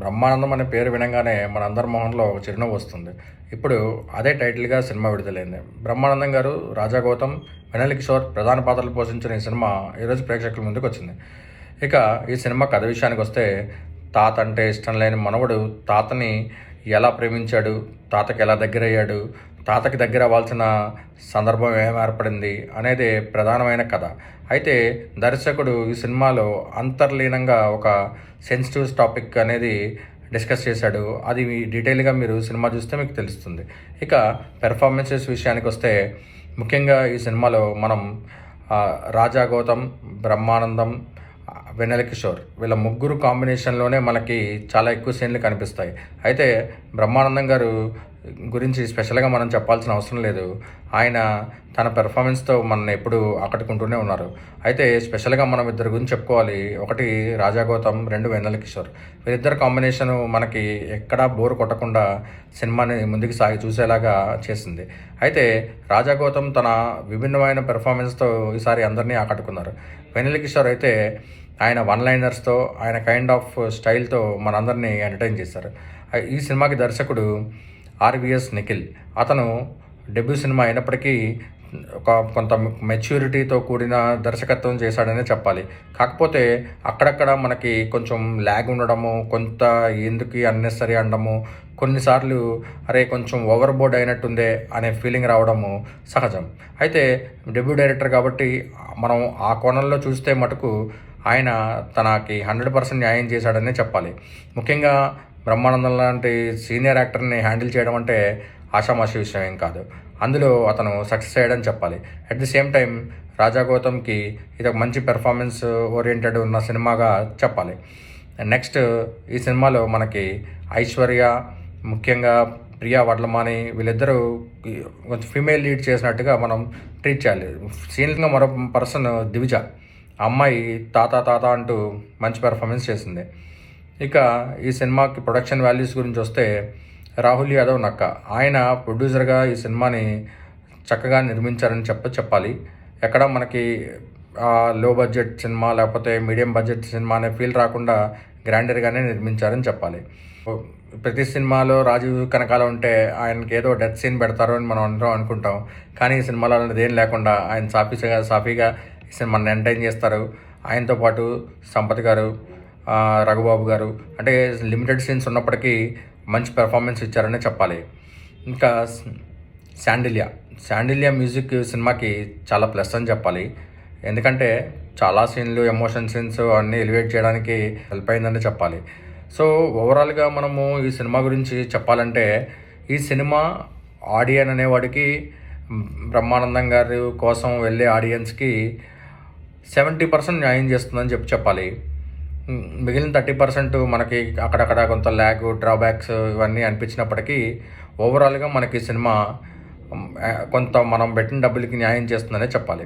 బ్రహ్మానందం అనే పేరు వినంగానే మనందరి మొహంలో ఒక చిరునవ్వు వస్తుంది. ఇప్పుడు అదే టైటిల్‌గా సినిమా విడుదలైంది. బ్రహ్మానందం గారు, రాజా గౌతమ్, వెన్నెల కిషోర్ ప్రధాన పాత్రలు పోషించిన ఈ సినిమా ఈరోజు ప్రేక్షకుల ముందుకొచ్చింది. ఇక ఈ సినిమా కథ విషయానికొస్తే, తాత అంటే ఇష్టం లేని మనవడు తాతని ఎలా ప్రేమించాడు, తాతకి ఎలా దగ్గరయ్యాడు, తాతకి దగ్గర అవ్వాల్సిన సందర్భం ఏం ఏర్పడింది అనేది ప్రధానమైన కథ. అయితే దర్శకుడు ఈ సినిమాలో అంతర్లీనంగా ఒక సెన్సిటివ్ టాపిక్ అనేది డిస్కస్ చేశాడు. అది డీటెయిల్గా మీరు సినిమా చూస్తే మీకు తెలుస్తుంది. ఇక పెర్ఫార్మెన్సెస్ విషయానికి వస్తే, ముఖ్యంగా ఈ సినిమాలో మనం రాజా గౌతమ్, బ్రహ్మానందం, వెన్నెల కిషోర్ వీళ్ళ ముగ్గురు కాంబినేషన్లోనే మనకి చాలా ఎక్కువ సీన్లు కనిపిస్తాయి. అయితే బ్రహ్మానందం గారు గురించి స్పెషల్గా మనం చెప్పాల్సిన అవసరం లేదు. ఆయన తన పెర్ఫార్మెన్స్తో మనల్ని ఎప్పుడు ఆకట్టుకుంటూనే ఉన్నారు. అయితే స్పెషల్గా మనం ఇద్దరి గురించి చెప్పుకోవాలి. ఒకటి రాజా గౌతమ్, రెండు వెన్నెల కిషోర్. వీరిద్దరు కాంబినేషను మనకి ఎక్కడా బోర్ కొట్టకుండా సినిమాని ముందుకు సాగి చూసేలాగా చేసింది. అయితే రాజా గౌతమ్ తన విభిన్నమైన పెర్ఫార్మెన్స్తో ఈసారి అందరినీ ఆకట్టుకున్నారు. వెన్నెల కిషోర్ అయితే ఆయన వన్ లైనర్స్తో, ఆయన కైండ్ ఆఫ్ స్టైల్తో మనందరినీ ఎంటర్టైన్ చేశారు. ఈ సినిమాకి దర్శకుడు ఆర్విఎస్ నిఖిల్. అతను డెబ్యూ సినిమా అయినప్పటికీ కొంత మెచ్యూరిటీతో కూడిన దర్శకత్వం చేశాడనే చెప్పాలి. కాకపోతే అక్కడక్కడ మనకి కొంచెం ల్యాగ్ ఉండడము, కొంత ఎందుకు అన్నెసరీ అనడము, కొన్నిసార్లు అరే కొంచెం ఓవర్ బోర్డ్ అయినట్టుందే అనే ఫీలింగ్ రావడము సహజం. అయితే డెబ్యూ డైరెక్టర్ కాబట్టి మనం ఆ కోణంలో చూస్తే మటుకు ఆయన తనకి 100% న్యాయం చేశాడనే చెప్పాలి. ముఖ్యంగా బ్రహ్మానందం లాంటి సీనియర్ యాక్టర్ని హ్యాండిల్ చేయడం అంటే ఆషామాషి విషయం ఏం కాదు. అందులో అతను సక్సెస్ అయ్యాడని చెప్పాలి. అట్ ది సేమ్ టైం రాజా గౌతమ్కి ఇది ఒక మంచి పెర్ఫార్మెన్స్ ఓరియంటెడ్ ఉన్న సినిమాగా చెప్పాలి. నెక్స్ట్ ఈ సినిమాలో మనకి ఐశ్వర్య, ముఖ్యంగా ప్రియా వడ్లమాని వీళ్ళిద్దరూ కొంచెం ఫీమేల్ లీడ్ చేసినట్టుగా మనం ట్రీట్ చేయాలి. సీనియర్గా మరో పర్సన్ దివిజ. అమ్మాయి తాత తాత అంటూ మంచి పెర్ఫార్మెన్స్ చేసింది. ఇక ఈ సినిమాకి ప్రొడక్షన్ వాల్యూస్ గురించి వస్తే, రాహుల్ యాదవ్ నక్క ఆయన ప్రొడ్యూసర్గా ఈ సినిమాని చక్కగా నిర్మించారని చెప్పాలి. ఎక్కడ మనకి లో బడ్జెట్ సినిమా లేకపోతే మీడియం బడ్జెట్ సినిమా అనే ఫీల్ రాకుండా గ్రాండర్గానే నిర్మించారని చెప్పాలి. ప్రతి సినిమాలో రాజీవ్ కనకాల ఉంటే ఆయనకి ఏదో డెత్ సీన్ పెడతారు అని మనం అందరం అనుకుంటాం. కానీ ఈ సినిమాలో అనేది ఏం లేకుండా ఆయన సాఫీగా ఈ సినిమాని ఎంటర్టైన్ చేస్తారు. ఆయనతో పాటు సంపత్ గారు, రఘుబాబు గారు అంటే లిమిటెడ్ సీన్స్ ఉన్నప్పటికీ మంచి పెర్ఫార్మెన్స్ ఇచ్చారని చెప్పాలి. ఇంకా శాండిల్యా మ్యూజిక్ సినిమాకి చాలా ప్లస్ అని చెప్పాలి. ఎందుకంటే చాలా సీన్లు, ఎమోషన్ సీన్స్ అన్నీ ఎలివేట్ చేయడానికి హెల్ప్ అయిందని చెప్పాలి. సో ఓవరాల్గా మనము ఈ సినిమా గురించి చెప్పాలంటే, ఈ సినిమా ఆడియన్ అనేవాడికి, బ్రహ్మానందం గారి కోసం వెళ్ళే ఆడియన్స్కి 70% న్యాయం చేస్తుందని చెప్పాలి. మిగిలిన 30% మనకి అక్కడక్కడ కొంత ల్యాగ్, డ్రాబ్యాక్స్ ఇవన్నీ అనిపించినప్పటికీ ఓవరాల్గా మనకి సినిమా కొంత మనం పెట్టిన డబ్బులకి న్యాయం చేస్తుందనే చెప్పాలి.